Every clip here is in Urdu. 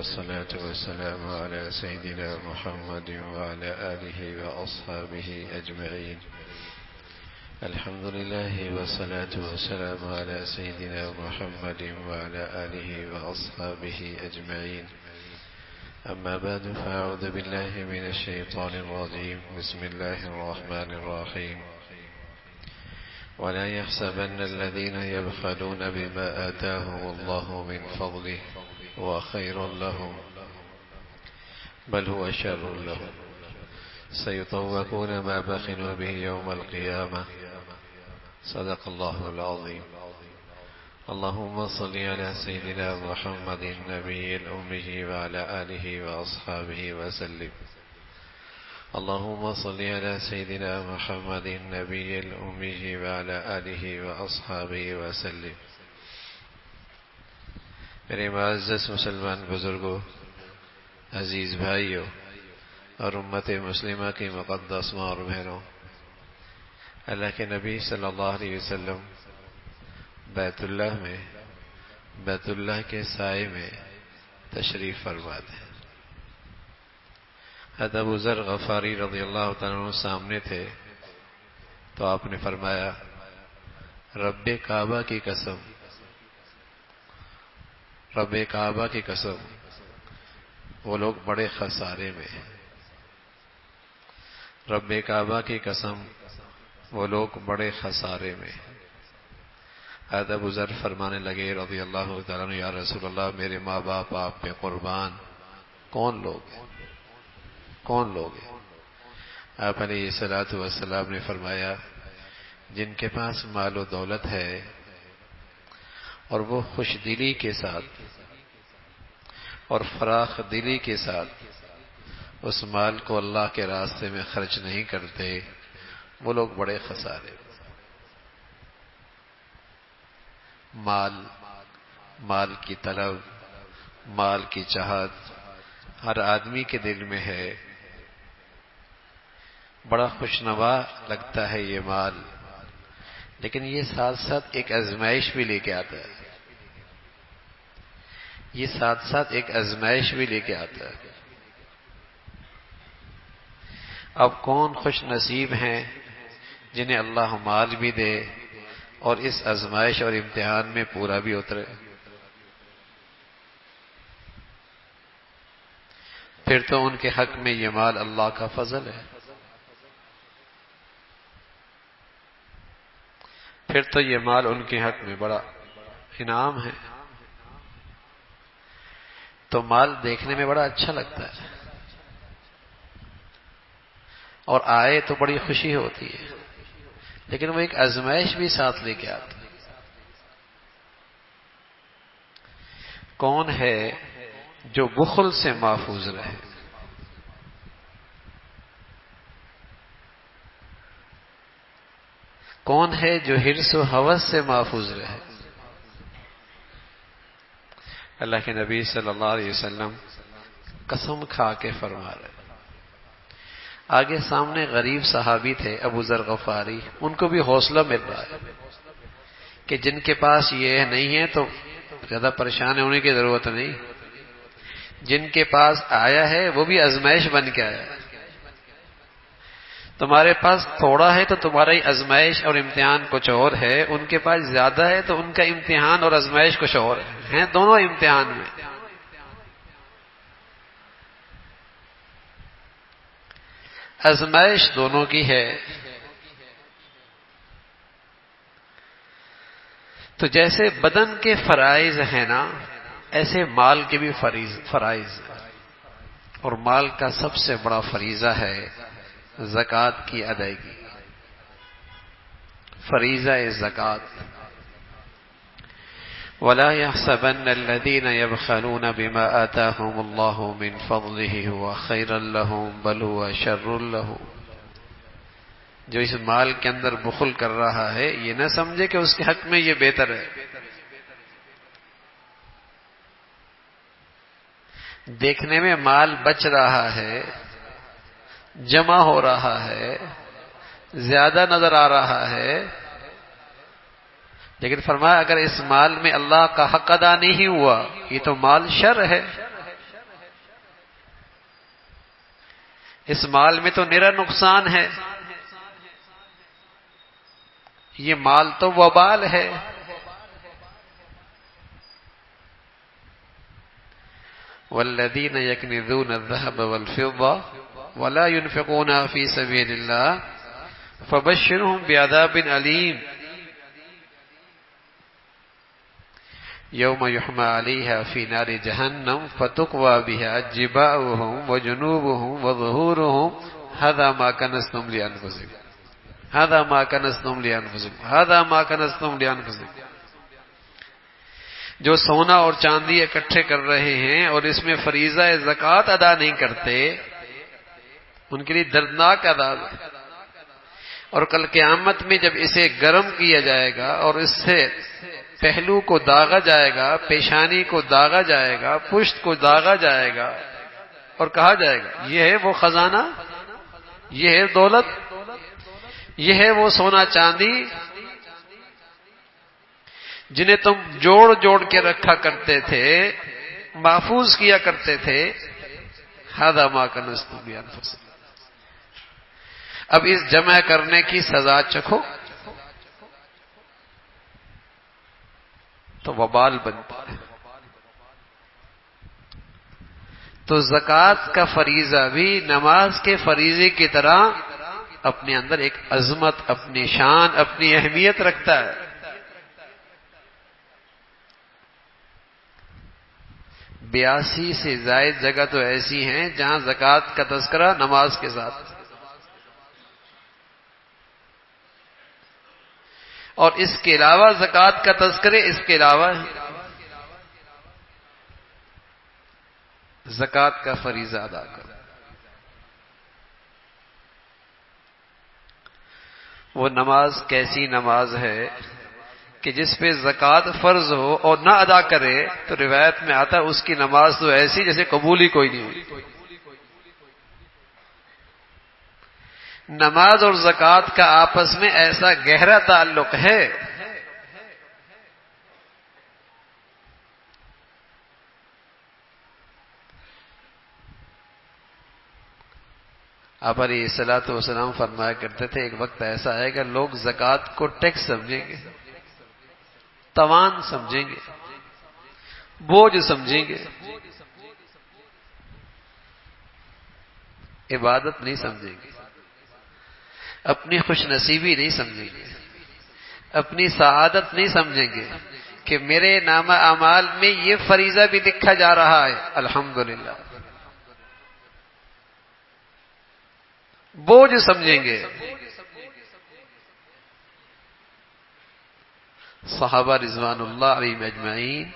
والصلاة والسلام على سيدنا محمد وعلى آله وأصحابه أجمعين. الحمد لله والصلاة والسلام على سيدنا محمد وعلى آله وأصحابه أجمعين. أما بعد فأعوذ بالله من الشيطان الرجيم. بسم الله الرحمن الرحيم. ولا يحسبن الذين يبخلون بما آتاهم الله من فضله هو خير لهم بل هو شر لهم سيطوقون ما بخلوا به يوم القيامة. صدق الله العظيم. اللهم صل على سيدنا محمد النبي الأمي وعلى آله وأصحابه وسلم. اللهم صل على سيدنا محمد النبي الأمي وعلى آله وأصحابه وسلم. میرے معزز مسلمان بزرگوں، عزیز بھائیوں اور امت مسلمہ کی مقدس ماں اور بہنوں، اللہ کے نبی صلی اللہ علیہ وسلم بیت اللہ میں، بیت اللہ کے سائے میں تشریف فرما ہیں۔ حضرت ابو ذر غفاری رضی اللہ تعالیٰ عنہ سامنے تھے تو آپ نے فرمایا، رب کعبہ کی قسم، رب کعبہ کی قسم، وہ لوگ بڑے خسارے میں ہیں۔ رب کعبہ کی قسم، وہ لوگ بڑے خسارے میں ہیں۔ حضرت ابو ذر فرمانے لگے رضی اللہ تعالیٰ عنہ، یا رسول اللہ، میرے ماں باپ آپ پہ قربان، کون لوگ ہیں؟ کون لوگ ہیں؟ آپ علیہ الصلوۃ والسلام نے فرمایا، جن کے پاس مال و دولت ہے اور وہ خوش دلی کے ساتھ اور فراخ دلی کے ساتھ اس مال کو اللہ کے راستے میں خرچ نہیں کرتے، وہ لوگ بڑے خسارے۔ مال کی طلب، مال کی چاہت ہر آدمی کے دل میں ہے، بڑا خوشنما لگتا ہے یہ مال، لیکن یہ ساتھ ساتھ ایک آزمائش بھی لے کے آتا ہے، یہ ساتھ ساتھ ایک آزمائش بھی لے کے آتا ہے۔ اب کون خوش نصیب ہیں جنہیں اللہ مال بھی دے اور اس آزمائش اور امتحان میں پورا بھی اترے؟ پھر تو ان کے حق میں یہ مال اللہ کا فضل ہے، پھر تو یہ مال ان کے حق میں بڑا انعام ہے۔ تو مال دیکھنے میں بڑا اچھا لگتا ہے اور آئے تو بڑی خوشی ہوتی ہے، لیکن وہ ایک آزمائش بھی ساتھ لے کے آتا ہے۔ کون ہے جو بخل سے محفوظ رہے؟ کون ہے جو حرص و ہوس سے محفوظ رہے؟ اللہ کے نبی صلی اللہ علیہ وسلم قسم کھا کے فرما رہے۔ آگے سامنے غریب صحابی تھے ابو ذر غفاری، ان کو بھی حوصلہ مل رہا ہے کہ جن کے پاس یہ نہیں ہے تو زیادہ پریشان ہونے کی ضرورت نہیں، جن کے پاس آیا ہے وہ بھی آزمائش بن کے آیا ہے۔ تمہارے پاس تھوڑا ہے تو تمہاری آزمائش اور امتحان کچھ اور ہے، ان کے پاس زیادہ ہے تو ان کا امتحان اور آزمائش کچھ اور ہے، ہیں دونوں امتحان میں۔ آزمائش دونوں کی ہے۔ تو جیسے بدن کے فرائض ہیں نا، ایسے مال کے بھی فرائض ہیں، اور مال کا سب سے بڑا فریضہ ہے زکوٰۃ کی ادائیگی، فریضہ زکوٰۃ۔ وَلَا يَحْسَبَنَّ الَّذِينَ يَبْخَلُونَ بِمَا آتَاهُمُ اللَّهُ مِنْ فَضْلِهِ هُوَ خَيْرًا لَهُمْ بَلْ هُوَ شَرٌّ لَهُمْ۔ جو اس مال کے اندر بخل کر رہا ہے، یہ نہ سمجھے کہ اس کے حق میں یہ بہتر ہے۔ دیکھنے میں مال بچ رہا ہے، جمع ہو رہا ہے، زیادہ نظر آ رہا ہے، لیکن فرمایا اگر اس مال میں اللہ کا حق ادا نہیں ہوا، یہ تو مال شر ہے۔ اس مال میں تو نرا نقصان ہے، یہ مال تو وبال ہے۔ والذین یکنزون الذهب والفضة ولا ينفقونها في سبيل الله فبشرهم بعذاب أليم يوم يحمى عليها في نار جهنم فتقوى بها جباههم وجنوبهم وظهورهم هذا ما كنزتم لأنفسكم هذا ما كنزتم لأنفسكم هذا ما كنزتم لأنفسكم۔ جو سونا اور چاندی اکٹھے کر رہے ہیں اور اس میں فریضہ زکوٰۃ ادا نہیں کرتے، ان کے لیے دردناک عذاب ہے۔ اور کل قیامت میں جب اسے گرم کیا جائے گا اور اس سے پہلو کو داغا جائے گا، پیشانی کو داغا جائے گا، پشت کو داغا جائے گا، اور کہا جائے گا یہ ہے وہ خزانہ، یہ ہے دولت، یہ ہے وہ سونا چاندی جنہیں تم جوڑ جوڑ کے رکھا کرتے تھے، محفوظ کیا کرتے تھے۔ ھذا ما کنزتم لانفسکم۔ اب اس جمع کرنے کی سزا چکھو تو وبال بنتا ہے۔ تو زکوٰۃ کا فریضہ بھی نماز کے فریضے کی طرح اپنے اندر ایک عظمت، اپنی شان، اپنی اہمیت رکھتا ہے۔ بیاسی سے زائد جگہ تو ایسی ہیں جہاں زکوٰۃ کا تذکرہ نماز کے ساتھ، اور اس کے علاوہ زکوٰۃ کا تذکرے اس کے علاوہ زکوٰۃ کا فریضہ ادا کرو۔ وہ نماز کیسی نماز ہے کہ جس پہ زکوٰۃ فرض ہو اور نہ ادا کرے تو روایت میں آتا ہے اس کی نماز تو ایسی جیسے قبول ہی کوئی نہیں ہوئی۔ نماز اور زکوٰۃ کا آپس میں ایسا گہرا تعلق ہے آپ علیہ الصلوۃ والسلام فرمایا کرتے تھے ایک وقت ایسا آئے گا لوگ زکوٰۃ کو ٹیکس سمجھیں گے، توان سمجھیں گے، بوجھ سمجھیں گے، عبادت نہیں سمجھیں گے، اپنی خوش نصیبی نہیں سمجھیں گے، اپنی سعادت نہیں سمجھیں گے کہ میرے نامہ اعمال میں یہ فریضہ بھی لکھا جا رہا ہے، الحمدللہ۔ بوجھ سمجھیں گے۔ صحابہ رضوان اللہ علیہم اجمعین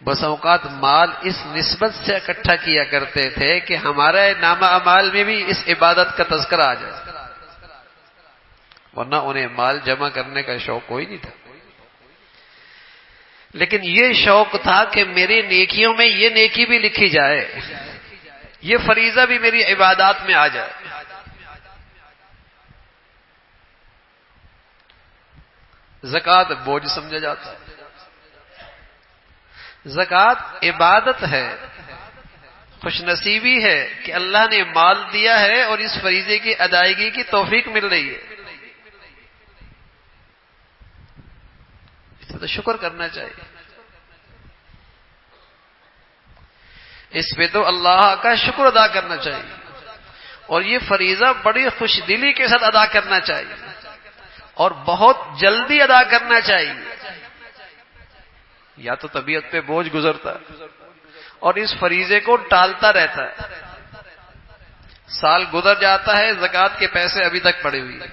بس اوقات مال اس نسبت سے اکٹھا کیا کرتے تھے کہ ہمارے نامہ اعمال میں بھی اس عبادت کا تذکرہ آ جائے، ورنہ انہیں مال جمع کرنے کا شوق کوئی نہیں تھا، لیکن یہ شوق تھا کہ میری نیکیوں میں یہ نیکی بھی لکھی جائے، یہ فریضہ بھی میری عبادات میں آ جائے۔ زکوٰۃ بوجھ سمجھا جاتا ہے، زکوٰۃ عبادت ہے، خوش نصیبی ہے کہ اللہ نے مال دیا ہے اور اس فریضے کی ادائیگی کی توفیق مل رہی ہے، اس پہ تو شکر کرنا چاہیے، اس پہ تو اللہ کا شکر ادا کرنا چاہیے، اور یہ فریضہ بڑی خوش دلی کے ساتھ ادا کرنا چاہیے اور بہت جلدی ادا کرنا چاہیے، یا تو طبیعت پہ بوجھ گزرتا ہے اور اس فریضے کو ٹالتا رہتا ہے، سال گزر جاتا ہے زکوٰۃ کے پیسے ابھی تک پڑے ہوئے ہیں،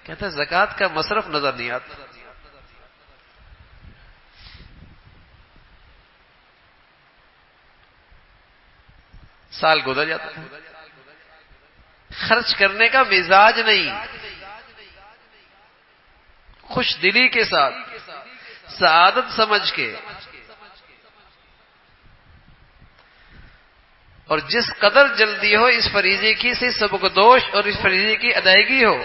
کہتا ہے زکوٰۃ کا مصرف نظر نہیں آتا، سال گزر جاتا ہے، خرچ کرنے کا مزاج نہیں، خوش دلی کے ساتھ سعادت سمجھ کے، اور جس قدر جلدی ہو اس فریضے کی سے سبکدوش اور اس فریضے کی ادائیگی ہو،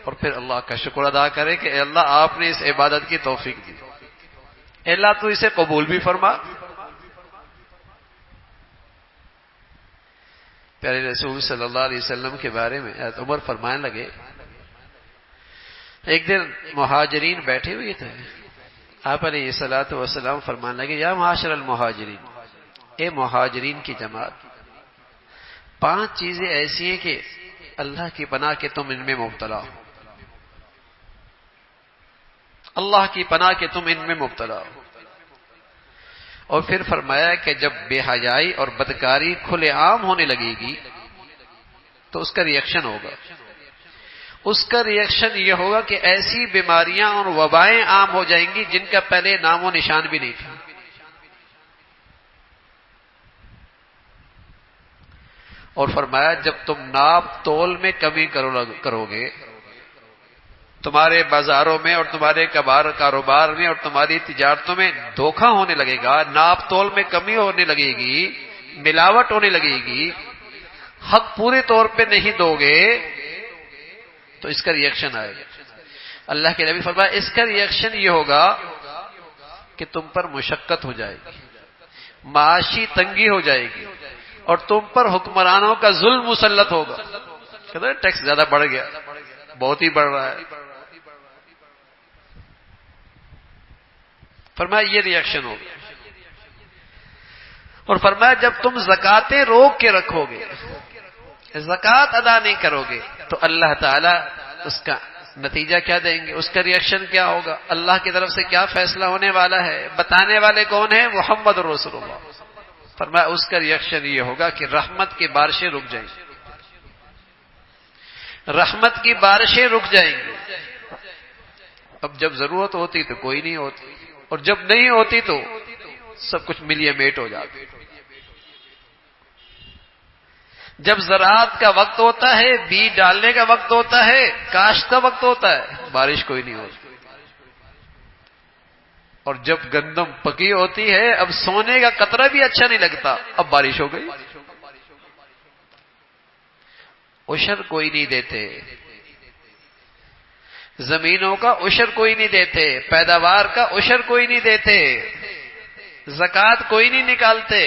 اور پھر اللہ کا شکر ادا کرے کہ اے اللہ آپ نے اس عبادت کی توفیق دی، اے اللہ تو اسے قبول بھی فرما۔ پیارے رسول صلی اللہ علیہ وسلم کے بارے میں حضرت عمر فرمانے لگے، ایک دن مہاجرین بیٹھے ہوئے تھے، آپ علیہ الصلوۃ والسلام فرمانے لگے، یا معاشر المہاجرین، اے مہاجرین کی جماعت، 5 چیزیں ایسی ہیں کہ اللہ کی پناہ کہ تم ان میں مبتلا ہو، اللہ کی پناہ کہ تم ان میں مبتلا ہو۔ اور پھر فرمایا کہ جب بے حیائی اور بدکاری کھلے عام ہونے لگے گی تو اس کا ریئیکشن ہوگا، اس کا ریئیکشن یہ ہوگا کہ ایسی بیماریاں اور وبائیں عام ہو جائیں گی جن کا پہلے نام و نشان بھی نہیں تھا۔ اور فرمایا جب تم ناپ تول میں کمی کرو گے، تمہارے بازاروں میں اور تمہارے کاروبار میں اور تمہاری تجارتوں میں دھوکہ ہونے لگے گا، ناپ تول میں کمی ہونے لگے گی، ملاوٹ ہونے لگے گی، حق پورے طور پہ نہیں دو گے تو اس کا ریئیکشن آئے گا۔ اللہ کے نبی فرمایا اس کا ریئیکشن یہ ہوگا کہ تم پر مشقت ہو جائے گی، معاشی تنگی ہو جائے گی، اور تم پر حکمرانوں کا ظلم مسلط ہوگا۔ کہتے ہیں ٹیکس زیادہ بڑھ گیا، بہت ہی بڑھ رہا ہے۔ فرمایا یہ ریئیکشن ہوگا۔ اور فرمایا جب تم زکاتیں روک کے رکھو گے، زکات ادا نہیں کرو گے، تو اللہ تعالیٰ اس کا نتیجہ کیا دیں گے، اس کا ریئیکشن کیا ہوگا، اللہ کی طرف سے کیا فیصلہ ہونے والا ہے، بتانے والے کون ہیں؟ محمد رسول اللہ۔ فرمایا اس کا ریئیکشن یہ ہوگا کہ رحمت کی بارشیں رک جائیں گی، رحمت کی بارشیں رک جائیں گی۔ اب جب ضرورت ہوتی تو کوئی نہیں ہوتی، اور جب نہیں ہوتی تو سب کچھ ملیے میٹ ہو جاتا۔ جب زراعت کا وقت ہوتا ہے، بیج ڈالنے کا وقت ہوتا ہے، کاشت کا وقت ہوتا ہے، بارش کوئی نہیں ہوتی۔ اور جب گندم پکی ہوتی ہے، اب سونے کا قطرہ بھی اچھا نہیں لگتا، اب بارش ہو گئی۔ عشر کوئی نہیں دیتے، زمینوں کا عشر کوئی نہیں دیتے، پیداوار کا عشر کوئی نہیں دیتے، زکوٰۃ کوئی نہیں نکالتے۔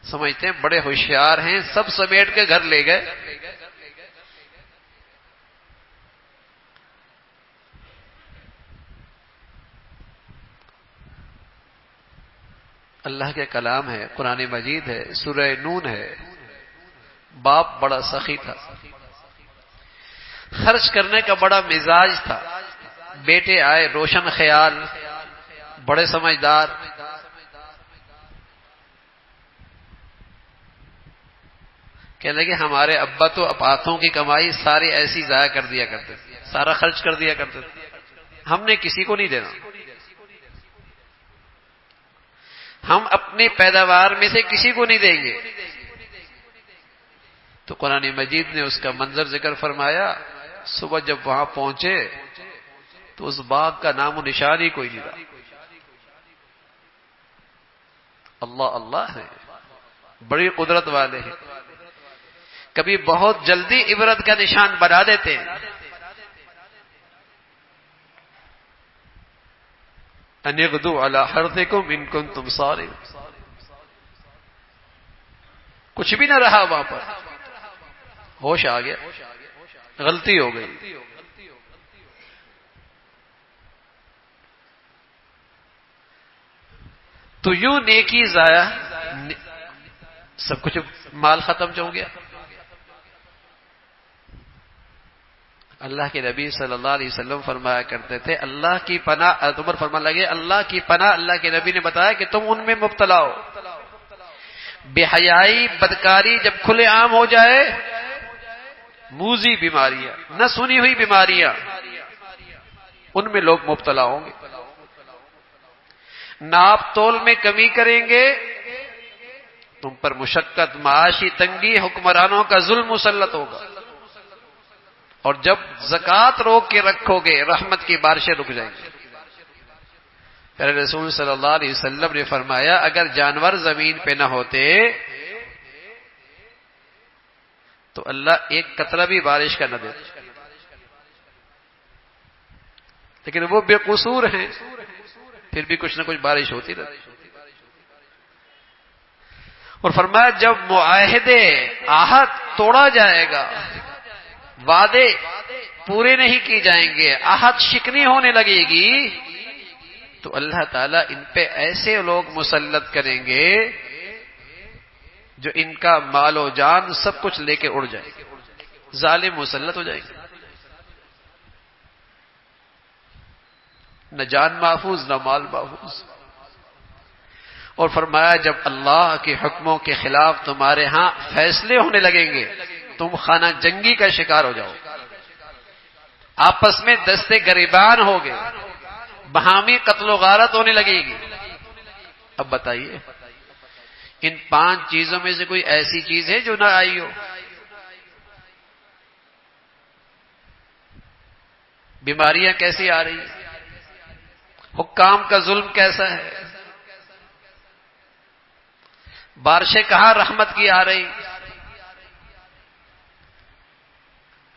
سمجھتے ہیں بڑے ہوشیار ہیں، سب سمیٹ کے گھر لے گئے۔ اللہ کے کلام ہے، قرآن مجید ہے، سورہ نون ہے۔ باپ بڑا سخی تھا، خرچ کرنے کا بڑا مزاج تھا۔ بیٹے آئے روشن خیال، بڑے سمجھدار، کہنے لگے ہمارے ابا تو ہاتھوں کی کمائی ساری ایسی ضائع کر دیا کرتے تھے، سارا خرچ کر دیا کرتے تھے، ہم نے کسی کو نہیں دینا، ہم اپنی پیداوار میں سے کسی کو نہیں دیں گے۔ تو قرآن مجید نے اس کا منظر ذکر فرمایا، صبح جب وہاں پہنچے تو اس باغ کا نام و نشان ہی کوئی نہیں رہا۔ اللہ اللہ ہے، بڑی قدرت والے ہیں، کبھی بہت جلدی عبرت کا نشان بنا دیتے ہیں۔ ان اغدوا علی حرثکم ان کنتم صارمین، کچھ بھی نہ رہا وہاں پر، ہوش آ گیا، غلطی ہو گئی۔ تو یوں نیکی ضائع، سب کچھ مال ختم ہو گیا۔ اللہ کے نبی صلی اللہ علیہ وسلم فرمایا کرتے تھے، اللہ کی پناہ، عمر فرمانے لگے اللہ کی پناہ، اللہ کے نبی نے بتایا کہ تم ان میں مبتلا ہو۔ بے حیائی، بدکاری جب کھلے عام ہو جائے، موذی بیماریاں، نہ سنی ہوئی بیماریاں، ان میں لوگ مبتلا ہوں گے۔ ناپ تول میں کمی کریں گے، تم پر مشقت، معاشی تنگی، حکمرانوں کا ظلم مسلط ہوگا۔ اور جب زکوٰۃ روک کے رکھو گے، رحمت کی بارشیں رک جائیں گی۔ پیارے رسول صلی اللہ علیہ وسلم نے فرمایا اگر جانور زمین پہ نہ ہوتے تو اللہ ایک قطرہ بھی بارش کا نہ دیتا، لیکن وہ بے قصور ہیں، پھر بھی کچھ نہ کچھ بارش ہوتی رہتی۔ اور فرمایا جب معاہدے عہد توڑا جائے گا، وعدے پورے نہیں کی جائیں گے، عہد شکنی ہونے لگے گی، تو اللہ تعالیٰ ان پہ ایسے لوگ مسلط کریں گے جو ان کا مال و جان سب کچھ لے کے اڑ جائیں گے، ظالم مسلط ہو جائیں گے، نہ جان محفوظ نہ مال محفوظ۔ اور فرمایا جب اللہ کے حکموں کے خلاف تمہارے ہاں فیصلے ہونے لگیں گے، تم خانہ جنگی کا شکار ہو جاؤ، آپس میں دستے گریبان ہوگے، باہمی قتل و غارت ہونے لگے گی۔ اب بتائیے ان 5 چیزوں میں سے کوئی ایسی چیز ہے جو نہ آئی ہو؟ بیماریاں کیسی آ رہی ہیں، حکام کا ظلم کیسا ہے، بارشیں کہاں رحمت کی آ رہی،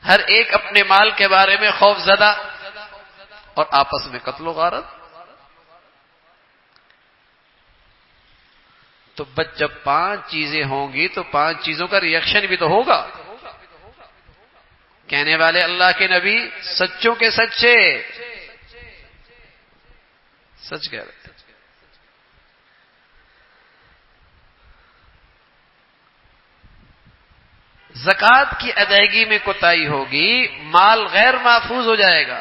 ہر ایک اپنے مال کے بارے میں خوف زدہ، اور آپس میں قتل و غارت۔ تو جب 5 چیزیں ہوں گی تو 5 چیزوں کا ریئیکشن بھی تو ہوگا۔ کہنے والے اللہ کے نبی سچوں کے سچے، سچ کہہ رہے۔ زکوٰۃ کی ادائیگی میں کوتاہی ہوگی، مال غیر محفوظ ہو جائے گا۔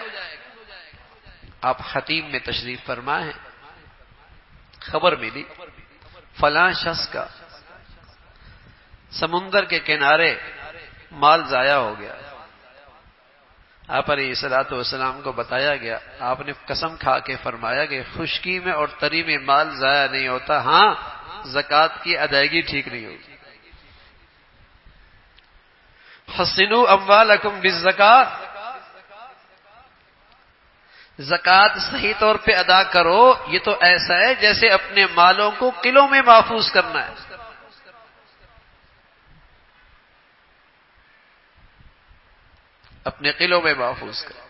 آپ خطیب میں تشریف فرما ہیں، خبر ملی فلاں شخص کا سمندر کے کنارے مال ضائع ہو گیا۔ آپ علیہ الصلوۃ والسلام کو بتایا گیا، آپ نے قسم کھا کے فرمایا کہ خشکی میں اور تری میں مال ضائع نہیں ہوتا، ہاں زکوٰۃ کی ادائیگی ٹھیک نہیں ہوگی۔ حسنوا اموالکم بالزکاۃ، زکوٰۃ صحیح طور پہ ادا کرو، یہ تو ایسا ہے جیسے اپنے مالوں کو قلعوں میں محفوظ کرنا ہے۔ اپنے قلعوں میں محفوظ کرو۔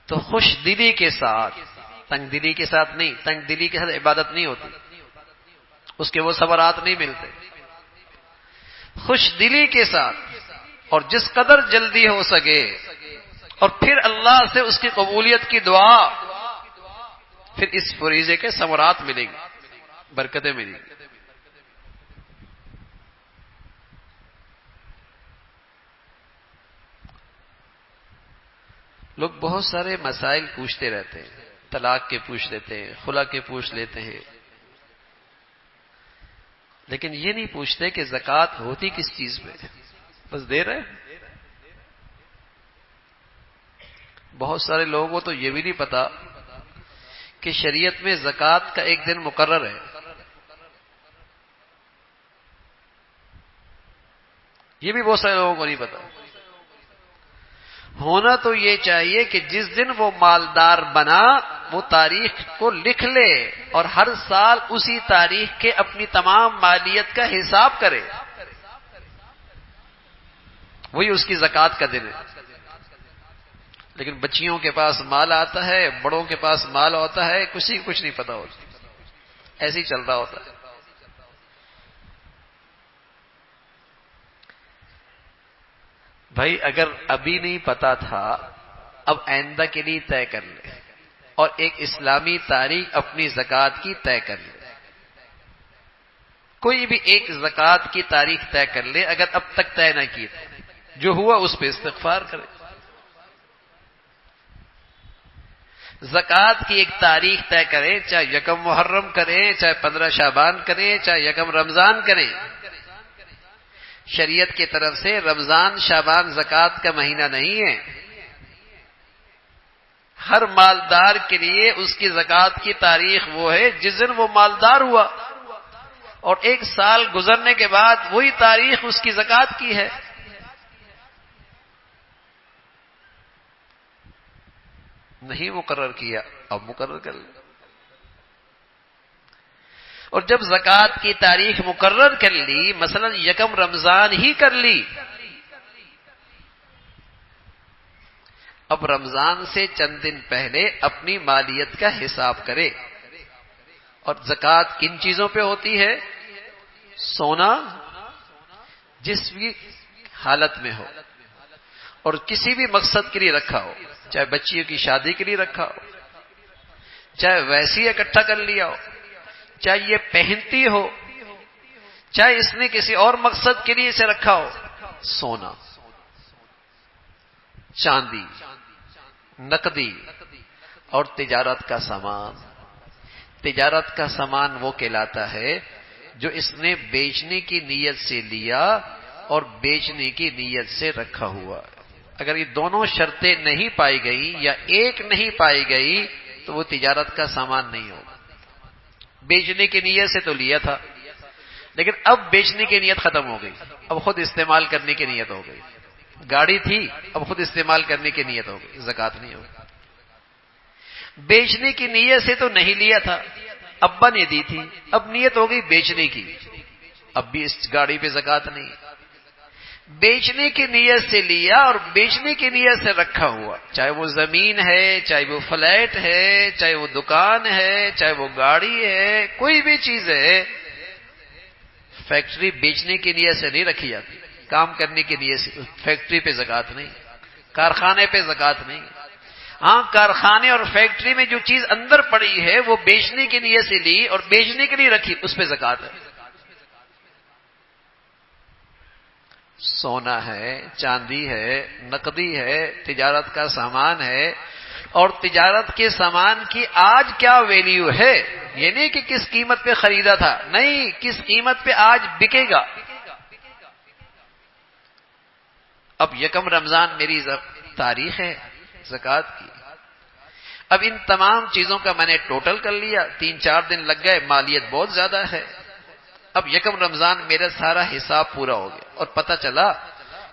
تو خوش دلی کے ساتھ، تنگ دلی کے ساتھ نہیں، تنگ دلی کے ساتھ عبادت نہیں ہوتی، اس کے وہ ثمرات نہیں ملتے۔ خوش دلی کے ساتھ اور جس قدر جلدی ہو سکے، اور پھر اللہ سے اس کی قبولیت کی دعا، پھر اس فریضے کے ثمرات ملیں گے، برکتیں ملیں گی۔ لوگ بہت سارے مسائل پوچھتے رہتے ہیں، طلاق کے پوچھ لیتے ہیں، خلا کے پوچھ لیتے ہیں، لیکن یہ نہیں پوچھتے کہ زکوٰۃ ہوتی کس چیز میں، بس دے رہے۔ بہت سارے لوگوں کو تو یہ بھی نہیں پتا کہ شریعت میں زکوٰۃ کا ایک دن مقرر ہے۔ یہ بھی بہت سارے لوگوں کو نہیں پتا۔ ہونا تو یہ چاہیے کہ جس دن وہ مالدار بنا وہ تاریخ کو لکھ لے اور ہر سال اسی تاریخ کے اپنی تمام مالیت کا حساب کرے، وہی اس کی زکوٰۃ کا دن ہے۔ لیکن بچیوں کے پاس مال آتا ہے، بڑوں کے پاس مال ہوتا ہے، کسی کو کچھ نہیں پتا ہوتا، ایسے ہی چل رہا ہوتا ہے۔ بھائی اگر ابھی نہیں پتا تھا، اب آئندہ کے لیے طے کر لے اور ایک اسلامی تاریخ اپنی زکوٰۃ کی طے کر لے۔ کوئی بھی ایک زکوٰۃ کی تاریخ طے کر لے، اگر اب تک طے نہ کی تو جو ہوا اس پہ استغفار کرے۔ زکوٰۃ کی ایک تاریخ طے کریں، چاہے 1 محرم کریں، چاہے 15 شعبان کریں، چاہے 1 رمضان کریں۔ شریعت کی طرف سے رمضان شعبان زکوٰۃ کا مہینہ نہیں ہے۔ ہر مالدار کے لیے اس کی زکوٰۃ کی تاریخ وہ ہے جس دن وہ مالدار ہوا، اور 1 سال گزرنے کے بعد وہی تاریخ اس کی زکوٰۃ کی ہے۔ نہیں مقرر کیا، اب مقرر کر لیں۔ اور جب زکوٰۃ کی تاریخ مقرر کر لی، مثلا 1 رمضان ہی کر لی، اب رمضان سے چند دن پہلے اپنی مالیت کا حساب کرے اور زکوٰۃ کن چیزوں پہ ہوتی ہے؟ سونا جس بھی حالت میں ہو اور کسی بھی مقصد کے لیے رکھا ہو، چاہے بچیوں کی شادی کے لیے رکھا ہو، چاہے ویسے ہی اکٹھا کر لیا ہو، چاہے یہ پہنتی ہو، چاہے اس نے کسی اور مقصد کے لیے اسے رکھا ہو، سونا، چاندی، نقدی اور تجارت کا سامان۔ تجارت کا سامان وہ کہلاتا ہے جو اس نے بیچنے کی نیت سے لیا اور بیچنے کی نیت سے رکھا ہوا۔ اگر یہ دونوں شرطیں نہیں پائی گئی یا ایک نہیں پائی گئی تو وہ تجارت کا سامان نہیں ہوگا۔ بیچنے کی نیت سے تو لیا تھا، لیکن اب بیچنے کی نیت ختم ہو گئی، اب خود استعمال کرنے کی نیت ہو گئی۔ گاڑی تھی، اب خود استعمال کرنے کی نیت ہو گئی، زکوٰۃ نہیں ہوگی۔ بیچنے کی نیت سے تو نہیں لیا تھا، ابا نے دی تھی، اب نیت ہو گئی بیچنے کی، اب بھی اس گاڑی پہ زکوٰۃ نہیں۔ بیچنے کی نیت سے لیا اور بیچنے کی نیت سے رکھا ہوا، چاہے وہ زمین ہے، چاہے وہ فلیٹ ہے، چاہے وہ دکان ہے، چاہے وہ گاڑی ہے، کوئی بھی چیز ہے، فیکٹری بیچنے کی نیت سے نہیں رکھی جاتی، کام کرنے کی نیت سے۔ فیکٹری پہ زکوٰۃ نہیں، کارخانے پہ زکوٰۃ نہیں۔ ہاں، کارخانے اور فیکٹری میں جو چیز اندر پڑی ہے وہ بیچنے کی نیت سے لی اور بیچنے کے لیے رکھی، اس پہ زکوٰۃ ہے۔ سونا ہے، چاندی ہے، نقدی ہے، تجارت کا سامان ہے، اور تجارت کے سامان کی آج کیا ویلیو ہے، یہ نہیں کہ کس قیمت پہ خریدا تھا، نہیں، کس قیمت پہ آج بکے گا۔ اب یکم رمضان میری تاریخ ہے زکوٰۃ کی، اب ان تمام چیزوں کا میں نے ٹوٹل کر لیا، 3-4 دن لگ گئے، مالیت بہت زیادہ ہے۔ اب یکم رمضان میرا سارا حساب پورا ہو گیا اور پتہ چلا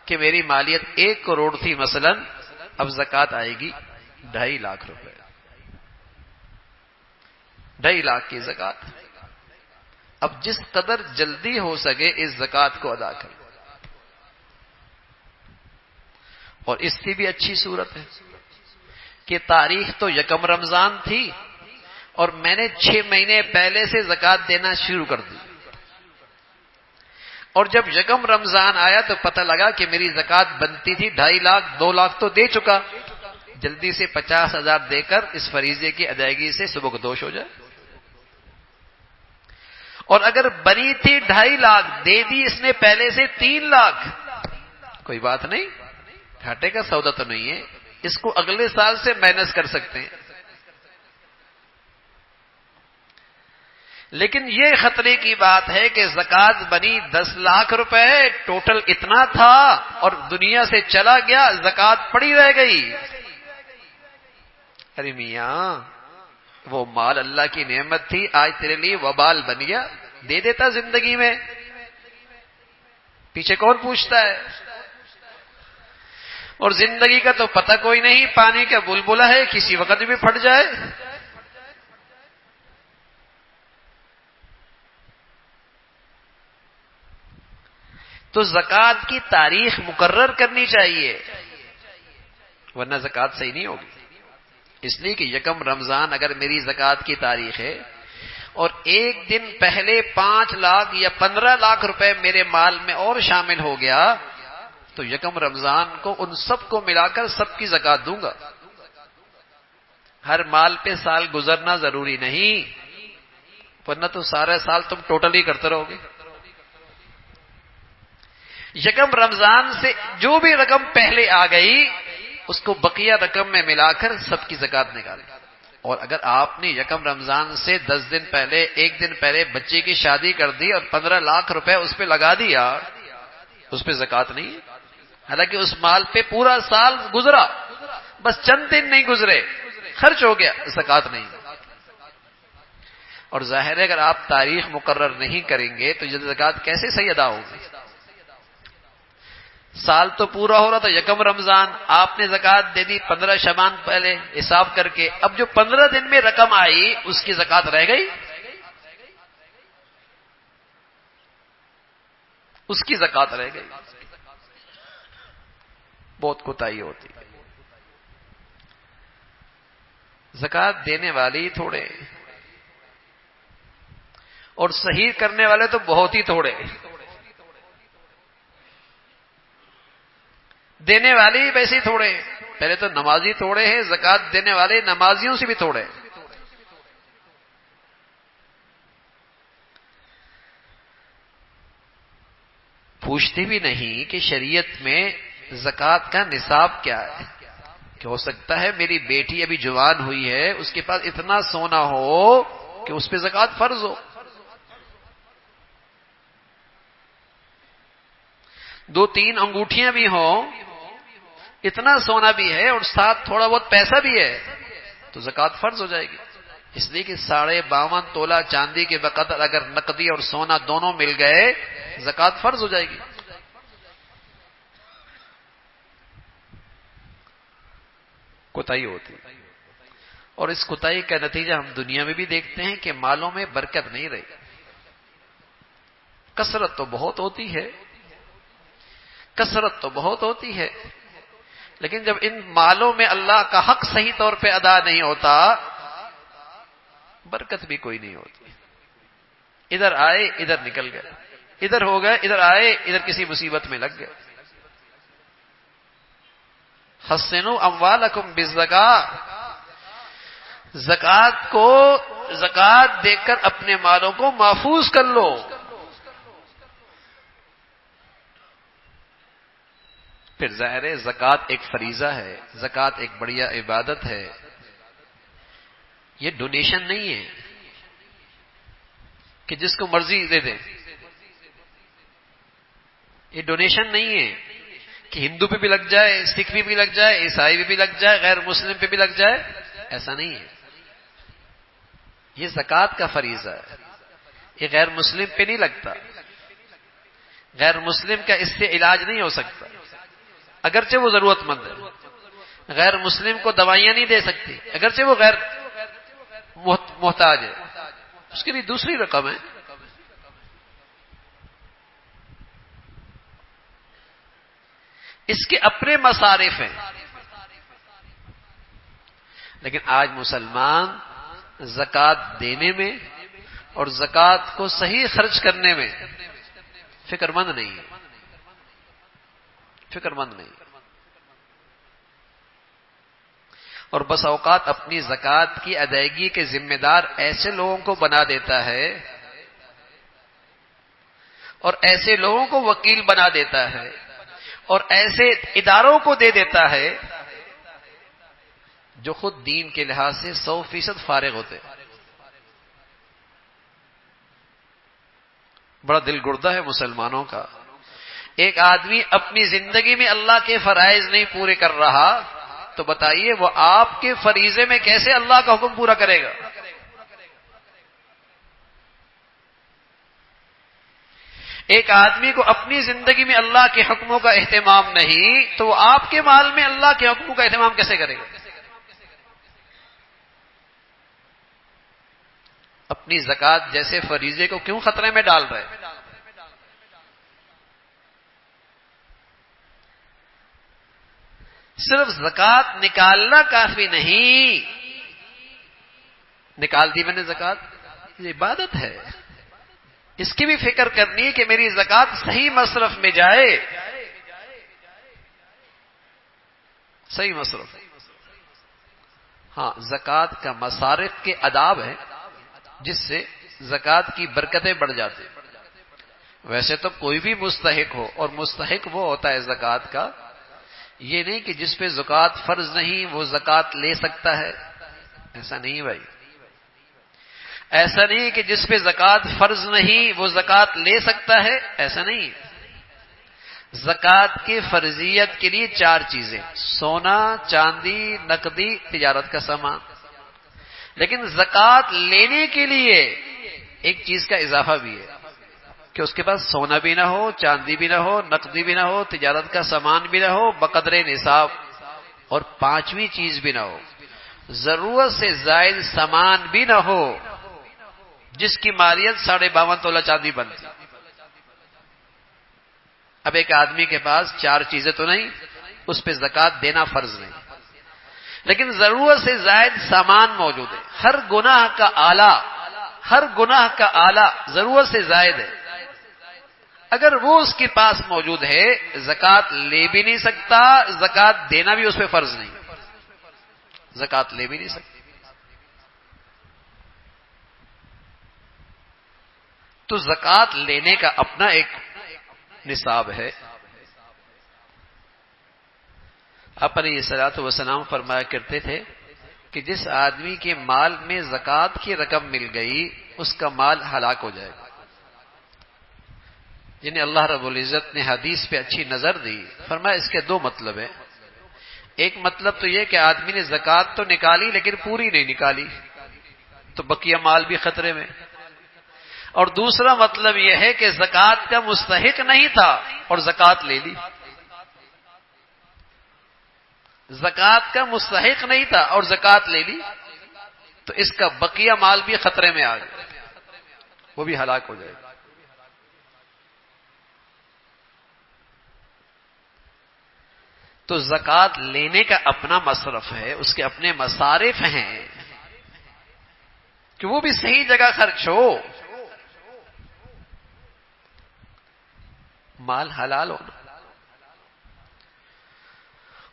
کہ میری مالیت 1 کروڑ تھی مثلا، اب زکوٰۃ آئے گی 2.5 لاکھ روپے، 2.5 لاکھ کی زکوٰۃ۔ اب جس قدر جلدی ہو سکے اس زکوٰۃ کو ادا کریں، اور اس کی بھی اچھی صورت ہے کہ تاریخ تو یکم رمضان تھی اور میں نے 6 مہینے پہلے سے زکوٰۃ دینا شروع کر دی، اور جب یکم رمضان آیا تو پتہ لگا کہ میری زکوٰۃ بنتی تھی 2.5 لاکھ، 2 لاکھ تو دے چکا، جلدی سے 50,000 دے کر اس فریضے کی ادائیگی سے صبح کو دوش ہو جائے۔ اور اگر بنی تھی 2.5 لاکھ، دے دی اس نے پہلے سے 3 لاکھ، کوئی بات نہیں، گھاٹے کا سودا تو نہیں ہے، اس کو اگلے سال سے مائنس کر سکتے ہیں۔ لیکن یہ خطرے کی بات ہے کہ زکوٰۃ بنی 10 لاکھ روپے، ٹوٹل اتنا تھا اور دنیا سے چلا گیا، زکوٰۃ پڑی رہ گئی۔ ارے میاں، وہ مال اللہ کی نعمت تھی، آج تیرے لیے وبال بن گیا، دے دیتا زندگی میں، پیچھے کون پوچھتا ہے؟ اور زندگی کا تو پتہ کوئی نہیں، پانی کا بلبلہ ہے، کسی وقت بھی پھٹ جائے۔ تو زکوٰۃ کی تاریخ مقرر کرنی چاہیے، ورنہ زکوٰۃ صحیح نہیں ہوگی۔ اس لیے کہ یکم رمضان اگر میری زکوٰۃ کی تاریخ ہے اور 1 دن پہلے 5 لاکھ یا 15 لاکھ روپے میرے مال میں اور شامل ہو گیا تو یکم رمضان کو ان سب کو ملا کر سب کی زکوٰۃ دوں گا۔ ہر مال پہ سال گزرنا ضروری نہیں، ورنہ تو سارا سال تم ٹوٹل ہی کرتے رہو گے۔ یکم رمضان سے جو بھی رقم پہلے آ گئی اس کو بقیہ رقم میں ملا کر سب کی زکوٰۃ نکالیں۔ اور اگر آپ نے یکم رمضان سے 10 دن پہلے، 1 دن پہلے بچے کی شادی کر دی اور 15 لاکھ روپے اس پہ لگا دیا، اس پہ زکوٰۃ نہیں ہے، حالانکہ اس مال پہ پورا سال گزرا، بس چند دن نہیں گزرے، خرچ ہو گیا، زکوٰۃ نہیں۔ اور ظاہر ہے اگر آپ تاریخ مقرر نہیں کریں گے تو یہ زکوٰۃ کیسے صحیح ادا ہوگی؟ سال تو پورا ہو رہا تھا یکم رمضان، آپ نے زکوٰۃ دے دی 15 شعبان پہلے حساب کر کے، اب جو 15 دن میں رقم آئی اس کی زکوٰۃ رہ گئی، اس کی زکوٰۃ رہ گئی۔ بہت کوتاہی ہوتی ہے۔ زکوٰۃ دینے والی تھوڑے اور صحیح کرنے والے تو بہت ہی تھوڑے، دینے والے ہی ویسے ہی تھوڑے ہیں۔ پہلے تو نمازی تھوڑے ہیں، زکوٰۃ دینے والے نمازیوں سے بھی تھوڑے ہیں۔ پوچھتے بھی نہیں کہ شریعت میں زکوٰۃ کا نصاب کیا ہے، کہ ہو سکتا ہے میری بیٹی ابھی جوان ہوئی ہے، اس کے پاس اتنا سونا ہو کہ اس پہ زکوٰۃ فرض ہو، 2-3 انگوٹھیاں بھی ہوں، اتنا سونا بھی ہے اور ساتھ تھوڑا بہت پیسہ بھی ہے، تو زکوٰۃ فرض ہو جائے گی۔ اس لیے کہ 52.5 تولہ چاندی کے بقدر اگر نقدی اور سونا دونوں مل گئے، زکوٰۃ فرض ہو جائے گی۔ کوتاہی ہوتی ہے، اور اس کوتاہی کا نتیجہ ہم دنیا میں بھی دیکھتے ہیں کہ مالوں میں برکت نہیں رہی۔ کثرت تو بہت ہوتی ہے، کثرت تو بہت ہوتی ہے، لیکن جب ان مالوں میں اللہ کا حق صحیح طور پہ ادا نہیں ہوتا، برکت بھی کوئی نہیں ہوتی۔ ادھر آئے ادھر نکل گئے، ادھر ہو گئے ادھر آئے، ادھر کسی مصیبت میں لگ گئے۔ حسنوا اموالکم بالزکاۃ، زکوٰۃ دے کر اپنے مالوں کو محفوظ کر لو۔ پھر ظاہر ہے زکوٰۃ ایک فریضہ ہے، زکوٰۃ ایک بڑھیا عبادت ہے، یہ ڈونیشن نہیں ہے کہ جس کو مرضی دے دیں، یہ ڈونیشن نہیں ہے کہ ہندو پہ بھی لگ جائے، سکھ پہ بھی لگ جائے، عیسائی پہ بھی لگ جائے، غیر مسلم پہ بھی لگ جائے، ایسا نہیں ہے۔ یہ زکوٰۃ کا فریضہ ہے، یہ غیر مسلم پہ نہیں لگتا، غیر مسلم کا اس سے علاج نہیں ہو سکتا، اگرچہ وہ ضرورت مند ہے، غیر مسلم کو دوائیاں نہیں دے سکتی، اگرچہ وہ غیر محتاج ہے، اس کے لیے دوسری رقم ہے۔ اس کے اپنے مصارف ہیں، لیکن آج مسلمان زکوٰۃ دینے میں اور زکوٰۃ کو صحیح خرچ کرنے میں فکر مند نہیں ہے، فکر مند نہیں، اور بس اوقات اپنی زکوٰۃ کی ادائیگی کے ذمہ دار ایسے لوگوں کو بنا دیتا ہے اور ایسے لوگوں کو وکیل بنا دیتا ہے اور ایسے اداروں کو دے دیتا ہے جو خود دین کے لحاظ سے 100% فارغ ہوتے۔ بڑا دل گردہ ہے مسلمانوں کا، ایک آدمی اپنی زندگی میں اللہ کے فرائض نہیں پورے کر رہا، تو بتائیے وہ آپ کے فریضے میں کیسے اللہ کا حکم پورا کرے گا؟ ایک آدمی کو اپنی زندگی میں اللہ کے حکموں کا اہتمام نہیں، تو وہ آپ کے مال میں اللہ کے حکموں کا اہتمام کیسے کرے گا؟ اپنی زکوٰۃ جیسے فریضے کو کیوں خطرے میں ڈال رہے؟ صرف زکوٰۃ نکالنا کافی نہیں، نکال دی میں نے زکوٰۃ، یہ عبادت ہے، اس کی بھی فکر کرنی ہے کہ میری زکوٰۃ صحیح مصرف میں جائے، صحیح مصرف۔ ہاں، زکوٰۃ کا مصارف کے آداب ہیں جس سے زکوٰۃ کی برکتیں بڑھ جاتی۔ ویسے تو کوئی بھی مستحق ہو، اور مستحق وہ ہوتا ہے زکوٰۃ کا، یہ نہیں کہ جس پہ زکوٰۃ فرض نہیں وہ زکوٰۃ لے سکتا ہے، ایسا نہیں بھائی، ایسا نہیں کہ جس پہ زکوٰۃ فرض نہیں وہ زکوٰۃ لے سکتا ہے، ایسا نہیں۔ زکوٰۃ کی فرضیت کے لیے 4 چیزیں، سونا، چاندی، نقدی، تجارت کا سامان، لیکن زکوٰۃ لینے کے لیے ایک چیز کا اضافہ بھی ہے کہ اس کے پاس سونا بھی نہ ہو، چاندی بھی نہ ہو، نقدی بھی نہ ہو، تجارت کا سامان بھی نہ ہو بقدر نصاب، اور 5ویں چیز بھی نہ ہو، ضرورت سے زائد سامان بھی نہ ہو جس کی مالیت 52.5 تولہ چاندی بنتی۔ اب ایک آدمی کے پاس 4 چیزیں تو نہیں، اس پہ زکوٰۃ دینا فرض نہیں، لیکن ضرورت سے زائد سامان موجود ہے، ہر گناہ کا آلہ، ہر گناہ کا آلہ ضرورت سے زائد ہے، اگر وہ اس کے پاس موجود ہے زکوٰۃ لے بھی نہیں سکتا، زکوٰۃ دینا بھی اس پہ فرض نہیں، زکوٰۃ لے بھی نہیں سکتا۔ تو زکوٰۃ لینے کا اپنا ایک نصاب ہے۔ آپ علیہ الصلوۃ والسلام فرمایا کرتے تھے کہ جس آدمی کے مال میں زکوٰۃ کی رقم مل گئی اس کا مال ہلاک ہو جائے گا۔ جنہیں اللہ رب العزت نے حدیث پہ اچھی نظر دی، فرمایا اس کے دو مطلب ہیں۔ ایک مطلب تو یہ کہ آدمی نے زکوٰۃ تو نکالی لیکن پوری نہیں نکالی، تو بقیہ مال بھی خطرے میں۔ اور دوسرا مطلب یہ ہے کہ زکوٰۃ کا مستحق نہیں تھا اور زکوٰۃ لے لی، زکوٰۃ کا مستحق نہیں تھا اور زکوٰۃ لے لی، تو اس کا بقیہ مال بھی خطرے میں آ گیا، وہ بھی ہلاک ہو جائے گا۔ تو زکوٰۃ لینے کا اپنا مصرف ہے، اس کے اپنے مصارف ہیں کہ وہ بھی صحیح جگہ خرچ ہو، مال حلال ہونا،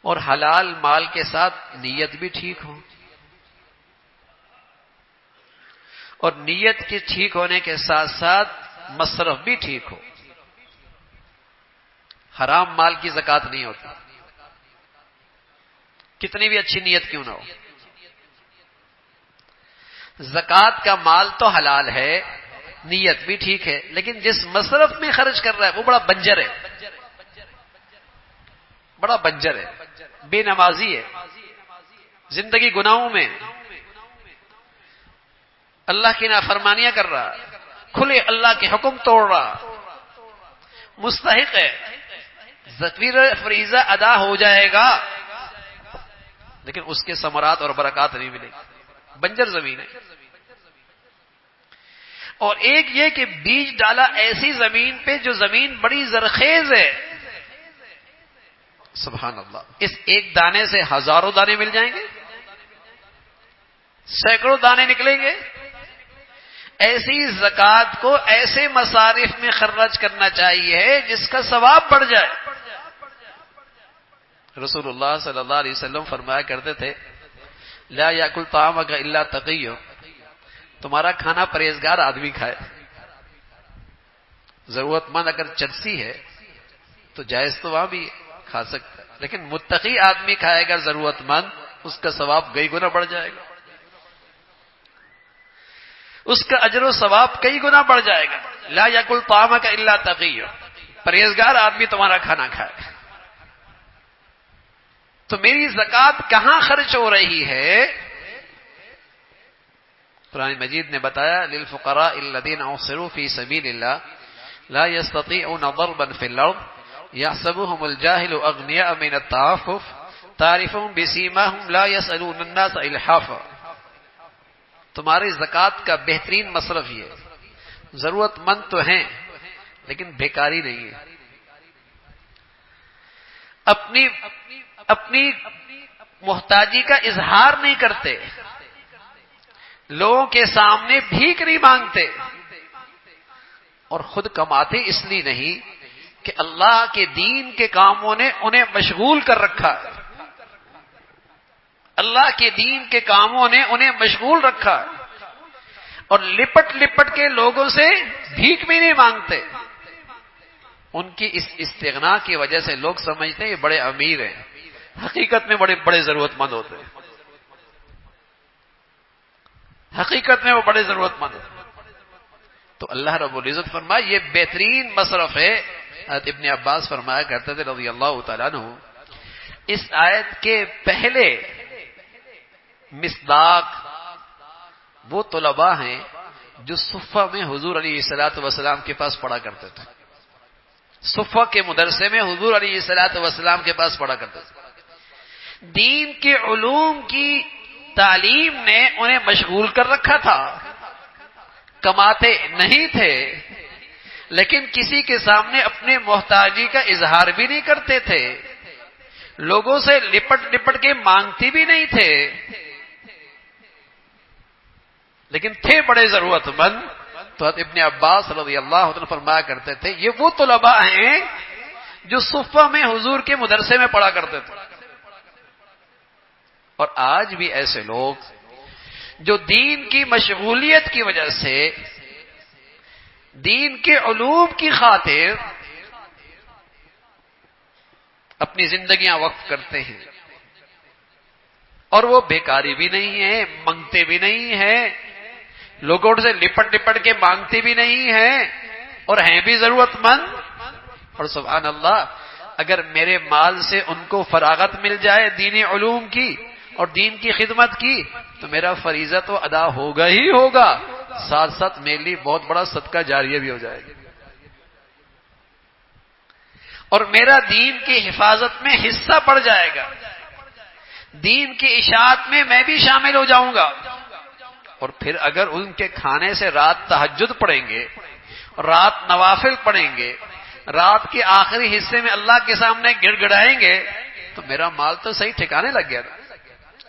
اور حلال مال کے ساتھ نیت بھی ٹھیک ہو، اور نیت کے ٹھیک ہونے کے ساتھ ساتھ مصرف بھی ٹھیک ہو۔ حرام مال کی زکوٰۃ نہیں ہوتی، کتنی بھی اچھی نیت کیوں نہ ہو۔ زکوٰۃ کا مال تو حلال ہے، نیت بھی ٹھیک ہے، لیکن جس مصرف میں خرچ کر رہا ہے وہ بڑا بنجر ہے، بڑا بنجر ہے، بے نمازی ہے، زندگی گناہوں میں، اللہ کی نافرمانیاں کر رہا، کھلے اللہ کے حکم توڑ رہا، مستحق ہے، فریضہ ادا ہو جائے گا لیکن اس کے ثمرات اور برکات نہیں ملے گی، بنجر زمین ہے۔ اور ایک یہ کہ بیج ڈالا ایسی زمین پہ جو زمین بڑی زرخیز ہے، سبحان اللہ، اس ایک دانے سے ہزاروں دانے مل جائیں گے، سینکڑوں دانے نکلیں گے۔ ایسی زکوٰۃ کو ایسے مصارف میں خرچ کرنا چاہیے جس کا ثواب بڑھ جائے۔ رسول اللہ صلی اللہ علیہ وسلم فرمایا کرتے تھے لا یاکل طعامک الا تقی، تمہارا کھانا پرہیزگار آدمی کھائے، ضرورت مند اگر چرسی ہے تو جائز تو وہاں بھی کھا سکتا ہے، لیکن متقی آدمی کھائے گا ضرورت مند، اس کا ثواب کئی گنا بڑھ جائے گا، اس کا اجر و ثواب کئی گنا بڑھ جائے گا۔ لا یاکل طعامک الا تقی، پرہیزگار آدمی تمہارا کھانا کھائے۔ تو میری زکوٰۃ کہاں خرچ ہو رہی ہے؟ قرآن مجید نے بتایا للفقراء الذین احصروا فی سبیل اللہ لا یستطیعون ضربا فی الارض یحسبهم الجاہل اغنیاء من التعفف تعرفهم بسیماهم لا یسألون الناس الحافا۔ تمہاری زکوٰۃ کا بہترین مصرف یہ ہے، ضرورت مند تو ہیں لیکن بیکاری نہیں ہے، اپنی محتاجی کا اظہار نہیں کرتے، لوگوں کے سامنے بھیک نہیں مانگتے، اور خود کماتے اس لیے نہیں کہ اللہ کے دین کے کاموں نے انہیں مشغول کر رکھا ہے، اللہ کے دین کے کاموں نے انہیں مشغول رکھا ہے، اور لپٹ لپٹ کے لوگوں سے بھیک بھی نہیں مانگتے۔ ان کی اس استغنا کی وجہ سے لوگ سمجھتے ہیں یہ بڑے امیر ہیں، حقیقت میں بڑے بڑے ضرورت مند ہوتے ہیں، حقیقت میں وہ بڑے ضرورت مند ہوتے ہیں۔ تو اللہ رب العزت فرمایا یہ بہترین مصرف ہے۔ حضرت ابن عباس فرمایا کرتے تھے رضی اللہ تعالیٰ عنہ، اس آیت کے پہلے مصداق وہ طلباء ہیں جو صفہ میں حضور علیہ الصلوۃ والسلام کے پاس پڑھا کرتے تھے، صفہ کے مدرسے میں حضور علیہ الصلوۃ والسلام کے پاس پڑھا کرتے تھے۔ دین کے علوم کی تعلیم نے انہیں مشغول کر رکھا تھا، کماتے نہیں تھے لیکن کسی کے سامنے اپنے محتاجی کا اظہار بھی نہیں کرتے تھے، لوگوں سے لپٹ لپٹ کے مانگتے بھی نہیں تھے، لیکن تھے بڑے ضرورت مند. تو ابن عباس رضی اللہ عنہ فرمایا کرتے تھے یہ وہ طلباء ہیں جو صفہ میں حضور کے مدرسے میں پڑھا کرتے تھے. اور آج بھی ایسے لوگ جو دین کی مشغولیت کی وجہ سے دین کے علوم کی خاطر اپنی زندگیاں وقف کرتے ہیں، اور وہ بیکاری بھی نہیں ہے، منگتے بھی نہیں ہیں، لوگوں سے لپٹ لپٹ کے مانگتے بھی نہیں ہیں، اور ہیں بھی ضرورت مند. اور سبحان اللہ، اگر میرے مال سے ان کو فراغت مل جائے دینی علوم کی اور دین کی خدمت کی تو میرا فریضہ تو ادا ہوگا ہی ہوگا، ساتھ ساتھ میرے لیے بہت بڑا صدقہ جاریہ بھی ہو جائے گا، اور میرا دین کی حفاظت میں حصہ پڑ جائے گا، دین کی اشاعت میں میں بھی شامل ہو جاؤں گا. اور پھر اگر ان کے کھانے سے رات تہجد پڑھیں گے، رات نوافل پڑھیں گے، رات کے آخری حصے میں اللہ کے سامنے گڑ گڑائیں گے تو میرا مال تو صحیح ٹھکانے لگ گیا نا.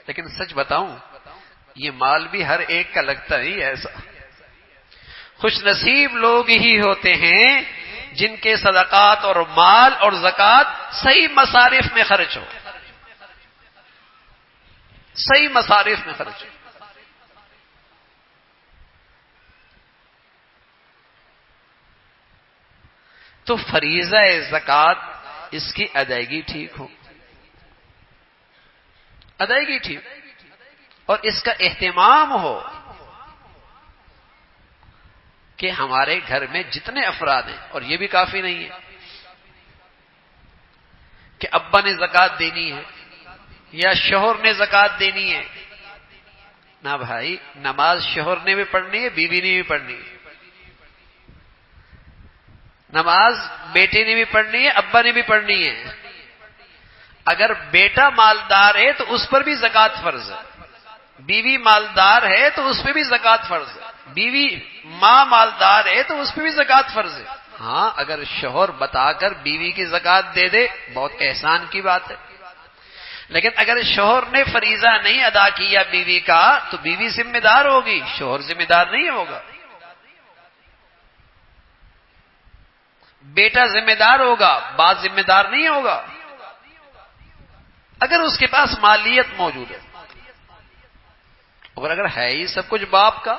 لیکن سچ بتاؤں یہ مال بھی ہر ایک کا لگتا نہیں ایسا. خوش نصیب لوگ ہی ہوتے ہیں جن کے صدقات اور مال اور زکوٰۃ صحیح مصارف میں خرچ ہو، صحیح مصارف میں خرچ ہو. تو فریضہ زکوٰۃ اس کی ادائیگی ٹھیک ہو، ادائیگی ٹھیک، اور اس کا اہتمام ہو کہ ہمارے گھر میں جتنے افراد ہیں، اور یہ بھی کافی نہیں ہے کہ ابا نے زکوٰۃ دینی ہے یا شوہر نے زکوٰۃ دینی ہے. نہ بھائی، نماز شوہر نے بھی پڑھنی ہے، بیوی نے بھی پڑھنی ہے، نماز بیٹے نے بھی پڑھنی ہے، ابا نے بھی پڑھنی ہے. اگر بیٹا مالدار ہے تو اس پر بھی زکوٰۃ فرض ہے، بیوی مالدار ہے تو اس پہ بھی زکوٰۃ فرض ہے، بیوی ماں مالدار ہے تو اس پہ بھی زکوٰۃ فرض ہے. ہاں، اگر شوہر بتا کر بیوی کی زکوٰۃ دے دے بہت احسان کی بات ہے، لیکن اگر شوہر نے فریضہ نہیں ادا کیا بیوی کا تو بیوی ذمہ دار ہوگی، شوہر ذمہ دار نہیں ہوگا. بیٹا ذمہ دار ہوگا، باپ ذمہ دار نہیں ہوگا اگر اس کے پاس مالیت موجود ہے. اور اگر ہے ہی سب کچھ باپ کا،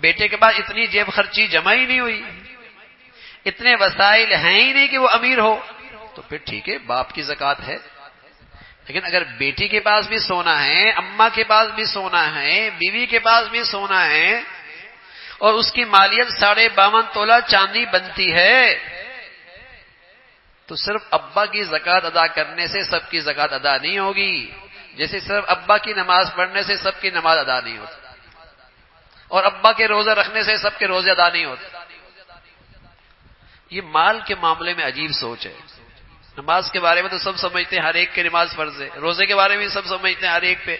بیٹے کے پاس اتنی جیب خرچی جمع ہی نہیں ہوئی، اتنے وسائل ہیں ہی نہیں کہ وہ امیر ہو، تو پھر ٹھیک ہے باپ کی زکوٰۃ ہے. لیکن اگر بیٹی کے پاس بھی سونا ہے، اماں کے پاس بھی سونا ہے، بیوی کے پاس بھی سونا ہے، اور اس کی مالیت 52.5 تولہ چاندی بنتی ہے، تو صرف ابا کی زکوٰۃ ادا کرنے سے سب کی زکوٰۃ ادا نہیں ہوگی، جیسے صرف ابا کی نماز پڑھنے سے سب کی نماز ادا نہیں ہوتی، اور ابا کے روزہ رکھنے سے سب کے روزے ادا نہیں ہوتے. یہ مال کے معاملے میں عجیب سوچ ہے. نماز کے بارے میں تو سب سمجھتے ہیں ہر ایک کی نماز فرض ہے، روزے کے بارے میں سب سمجھتے ہیں ہر ایک پہ،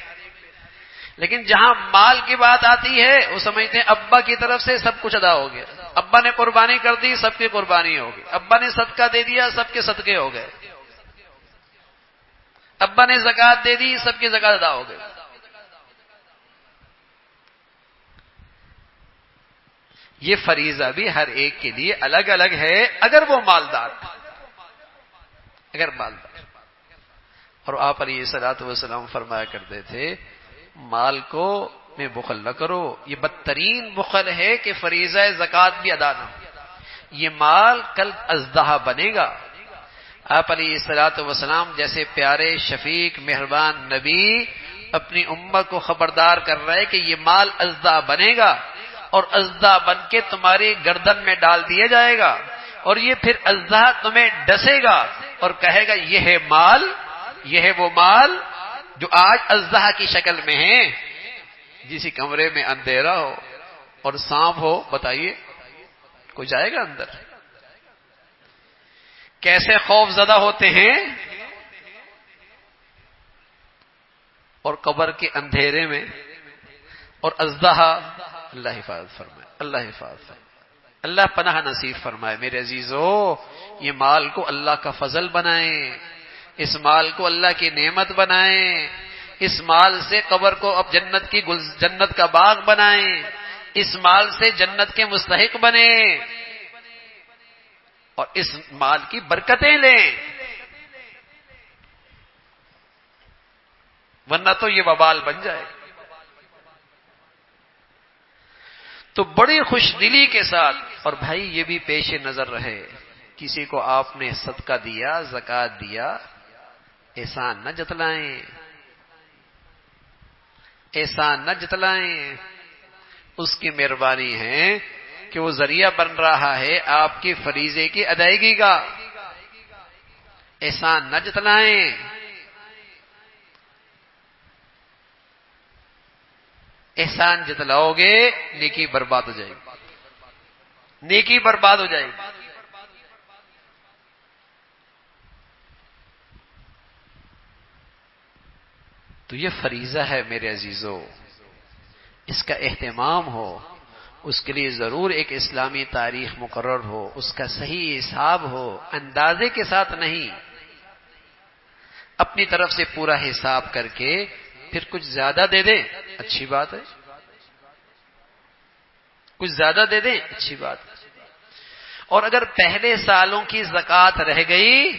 لیکن جہاں مال کی بات آتی ہے وہ سمجھتے ہیں ابا کی طرف سے سب کچھ ادا ہو گیا، ابا نے قربانی کر دی سب کی قربانی ہوگی، ابا نے صدقہ دے دیا سب کے صدقے ہو گئے، ابا نے زکوٰۃ دے دی سب کی زکوٰۃ ادا ہو گئی. یہ فریضہ بھی ہر ایک کے لیے الگ الگ ہے اگر وہ مالدار، اگر مالدار. اور آپ علیہ الصلوۃ والسلام فرمایا کرتے تھے مال کو میں بخل نہ کرو، یہ بدترین بخل ہے کہ فریضہ زکوٰۃ بھی ادا نہ ہو. یہ مال کل اژدہا بنے گا. آپ علیہ الصلوۃ والسلام جیسے پیارے شفیق مہربان نبی اپنی امت کو خبردار کر رہے کہ یہ مال اژدہا بنے گا اور اژدہا بن کے تمہاری گردن میں ڈال دیا جائے گا، اور یہ پھر اژدہا تمہیں ڈسے گا اور کہے گا یہ ہے مال، یہ ہے وہ مال جو آج اژدہا کی شکل میں ہے. جسی کمرے میں اندھیرا ہو اور سانپ ہو، بتائیے کوئی جائے گا اندر؟ کیسے خوف زدہ ہوتے ہیں. اور قبر کے اندھیرے میں اور اژدہا، اللہ حفاظت فرمائے، اللہ حفاظت فرمائے، اللہ پناہ نصیب فرمائے. میرے عزیزو، یہ مال کو اللہ کا فضل بنائیں، اس مال کو اللہ کی نعمت بنائیں، اس مال سے قبر کو اب جنت کا باغ بنائیں، اس مال سے جنت کے مستحق بنے اور اس مال کی برکتیں لیں، ورنہ تو یہ وبال بن جائے۔ تو بڑی خوش دلی کے ساتھ، اور بھائی یہ بھی پیش نظر رہے، کسی کو آپ نے صدقہ دیا، زکوٰۃ دیا، احسان نہ جتلائیں، احسان نہ جتلائیں، اس کی مہربانی ہے کہ وہ ذریعہ بن رہا ہے آپ کی فریضے کی ادائیگی کا، احسان نہ جتلائیں۔ احسان جتلاؤ گے نیکی برباد ہو جائے گی، نیکی برباد ہو جائے گی۔ تو یہ فریضہ ہے میرے عزیزو، اس کا اہتمام ہو، اس کے لیے ضرور ایک اسلامی تاریخ مقرر ہو، اس کا صحیح حساب ہو، اندازے کے ساتھ نہیں، اپنی طرف سے پورا حساب کر کے پھر کچھ زیادہ دے دیں اچھی بات ہے، کچھ زیادہ دے دیں اچھی بات ہے، اور اگر پہلے سالوں کی زکوٰۃ رہ گئی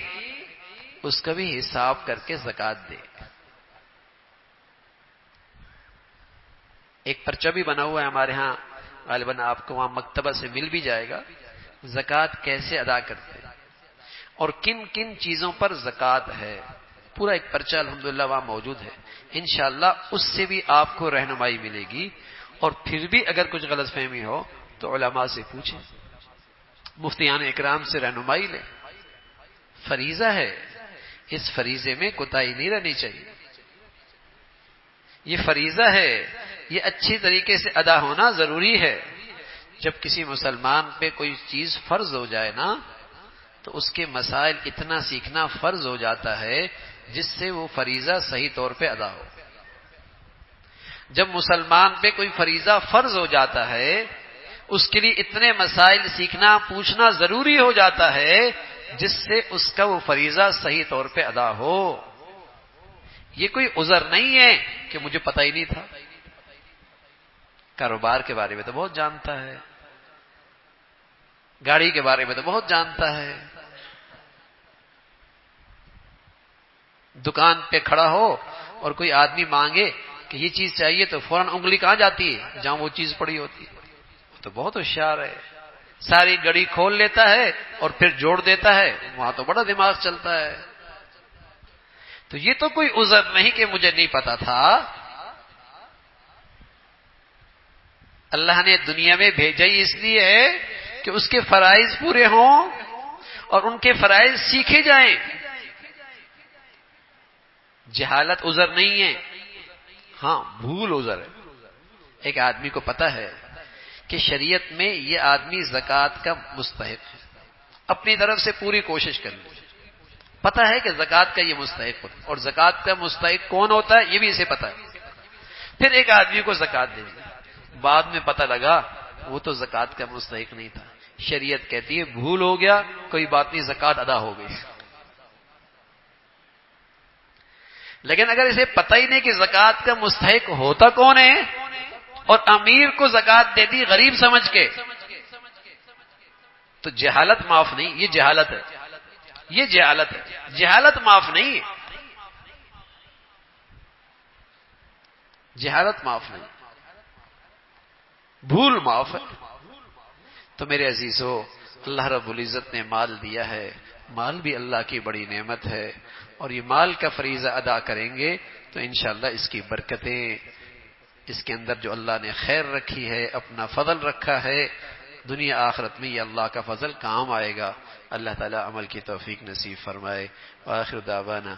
اس کا بھی حساب کر کے زکوٰۃ دے۔ ایک پرچہ بھی بنا ہوا ہے ہمارے ہاں، غالباً آپ کو وہاں مکتبہ سے مل بھی جائے گا، زکوٰۃ کیسے ادا کرتے ہیں اور کن کن چیزوں پر زکوٰۃ ہے، پورا ایک پرچہ الحمدللہ وہاں موجود ہے، انشاءاللہ اس سے بھی آپ کو رہنمائی ملے گی۔ اور پھر بھی اگر کچھ غلط فہمی ہو تو علماء سے پوچھیں، مفتیان اکرام سے رہنمائی لیں، فریضہ ہے، اس فریضے میں کوتاہی نہیں رہنی چاہیے، یہ فریضہ ہے، یہ اچھی طریقے سے ادا ہونا ضروری ہے۔ جب کسی مسلمان پہ کوئی چیز فرض ہو جائے نا تو اس کے مسائل اتنا سیکھنا فرض ہو جاتا ہے جس سے وہ فریضہ صحیح طور پہ ادا ہو۔ جب مسلمان پہ کوئی فریضہ فرض ہو جاتا ہے اس کے لیے اتنے مسائل سیکھنا پوچھنا ضروری ہو جاتا ہے جس سے اس کا وہ فریضہ صحیح طور پہ ادا ہو۔ یہ کوئی عذر نہیں ہے کہ مجھے پتہ ہی نہیں تھا، کاروبار کے بارے میں تو بہت جانتا ہے، گاڑی کے بارے میں تو بہت جانتا ہے، دکان پہ کھڑا ہو اور کوئی آدمی مانگے کہ یہ چیز چاہیے تو فوراً انگلی کہاں جاتی ہے؟ جہاں وہ چیز پڑی ہوتی ہے۔ وہ تو بہت ہوشیار ہے، ساری گڑی کھول لیتا ہے اور پھر جوڑ دیتا ہے، وہاں تو بڑا دماغ چلتا ہے۔ تو یہ تو کوئی عذر نہیں کہ مجھے نہیں پتا تھا، اللہ نے دنیا میں بھیجا ہی اس لیے ہے کہ اس کے فرائض پورے ہوں اور ان کے فرائض سیکھے جائیں۔ جہالت عذر نہیں ہے، ہاں بھول عذر ہے۔ ایک آدمی کو پتا ہے کہ شریعت میں یہ آدمی زکوٰۃ کا مستحق ہے، اپنی طرف سے پوری کوشش کر لی، پتا ہے کہ زکوٰۃ کا یہ مستحق ہوتا ہے، اور زکوٰۃ کا مستحق کون ہوتا ہے یہ بھی اسے پتا ہے۔ پھر ایک آدمی کو زکوٰۃ دے دی، بعد میں پتہ لگا وہ تو زکوٰۃ کا مستحق نہیں تھا، شریعت کہتی ہے بھول ہو گیا کوئی بات نہیں، زکوٰۃ ادا ہو گئی۔ لیکن اگر اسے پتہ ہی نہیں کہ زکوٰۃ کا مستحق ہوتا کون ہے اور امیر کو زکوٰۃ دے دی غریب سمجھ کے، تو جہالت معاف نہیں، یہ جہالت ہے، یہ جہالت ہے، جہالت معاف نہیں ہے، جہالت معاف نہیں، بھول معاف ہے۔ تو میرے عزیزو، اللہ رب العزت نے مال دیا ہے، مال بھی اللہ کی بڑی نعمت ہے، اور یہ مال کا فریضہ ادا کریں گے تو انشاءاللہ اس کی برکتیں، اس کے اندر جو اللہ نے خیر رکھی ہے، اپنا فضل رکھا ہے، دنیا آخرت میں یہ اللہ کا فضل کام آئے گا۔ اللہ تعالی عمل کی توفیق نصیب فرمائے۔ وآخر دعوانا